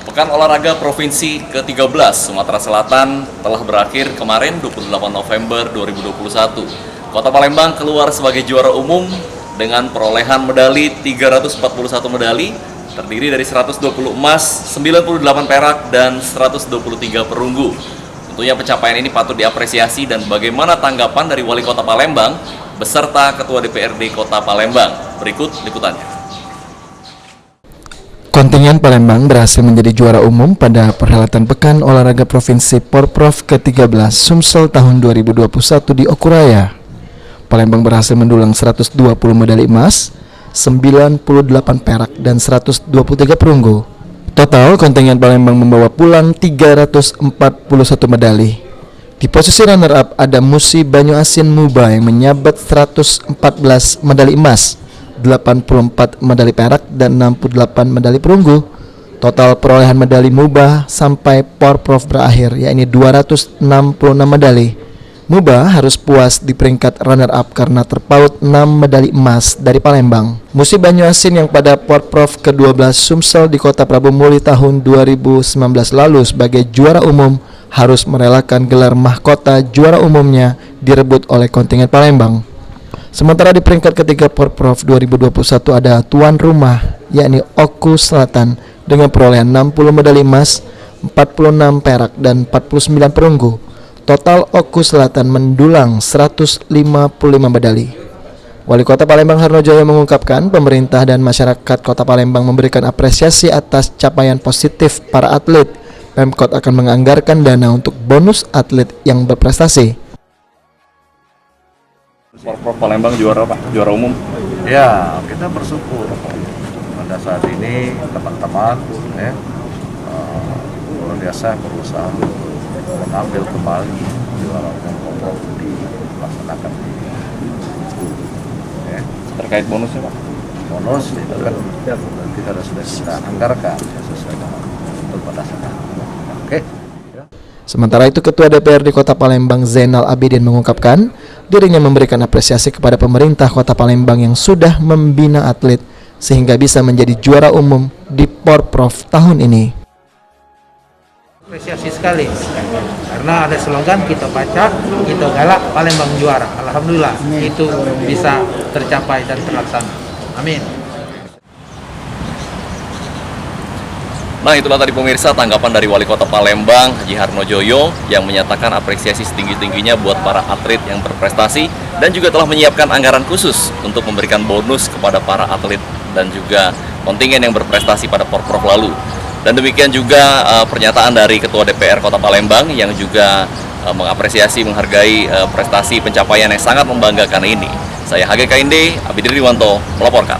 Pekan Olahraga Provinsi ke-13 Sumatera Selatan telah berakhir kemarin 28 November 2021. Kota Palembang keluar sebagai juara umum dengan perolehan medali 341 medali, terdiri dari 120 emas, 98 perak, dan 123 perunggu. Tentunya pencapaian ini patut diapresiasi, dan bagaimana tanggapan dari Wali Kota Palembang beserta Ketua DPRD Kota Palembang? Berikut liputannya. Kontingen Palembang berhasil menjadi juara umum pada perhelatan Pekan Olahraga Provinsi Porprov ke-13 Sumsel tahun 2021 di Okuraya. Palembang berhasil mendulang 120 medali emas, 98 perak, dan 123 perunggu. Total kontingen Palembang membawa pulang 341 medali. Di posisi runner-up ada Musi Banyuasin Muba yang menyabet 114 medali emas, 84 medali perak, dan 68 medali perunggu. Total perolehan medali Muba sampai Porprov berakhir yakni 266 medali. Muba harus puas di peringkat runner-up karena terpaut 6 medali emas dari Palembang. Musi Banyuasin yang pada Porprov ke-12 Sumsel di Kota Prabu Muli tahun 2019 lalu sebagai juara umum harus merelakan gelar mahkota juara umumnya direbut oleh kontingen Palembang. Sementara di peringkat ketiga Porprov 2021 ada tuan rumah yakni Oku Selatan dengan perolehan 60 medali emas, 46 perak, dan 49 perunggu. Total Oku Selatan mendulang 155 medali. Wali Kota Palembang Harnojoyo mengungkapkan pemerintah dan masyarakat Kota Palembang memberikan apresiasi atas capaian positif para atlet. Pemkot akan menganggarkan dana untuk bonus atlet yang berprestasi. Porprov Palembang juara, Pak, juara umum. Ya, kita bersyukur pada saat ini teman-teman luar biasa berusaha mengambil kembali juara umum Porprov dilaksanakan di Terkait bonusnya, Pak? bonus itu kan kita sudah kita anggarkan sesuai dengan untuk pada saat Oke. Sementara itu, Ketua DPRD Kota Palembang Zainal Abidin mengungkapkan dirinya memberikan apresiasi kepada pemerintah Kota Palembang yang sudah membina atlet sehingga bisa menjadi juara umum di Porprov tahun ini. Apresiasi sekali karena ada slogan kita baca, kita galak, Palembang juara. Alhamdulillah itu bisa tercapai dan terlaksana. Amin. Nah, itulah tadi pemirsa tanggapan dari Wali Kota Palembang Haji Harnojoyo yang menyatakan apresiasi setinggi-tingginya buat para atlet yang berprestasi dan juga telah menyiapkan anggaran khusus untuk memberikan bonus kepada para atlet dan juga kontingen yang berprestasi pada Porprov lalu. Dan demikian juga pernyataan dari Ketua DPR Kota Palembang yang juga mengapresiasi, menghargai prestasi pencapaian yang sangat membanggakan ini. Saya HG Kainde, Abidin Riwanto melaporkan.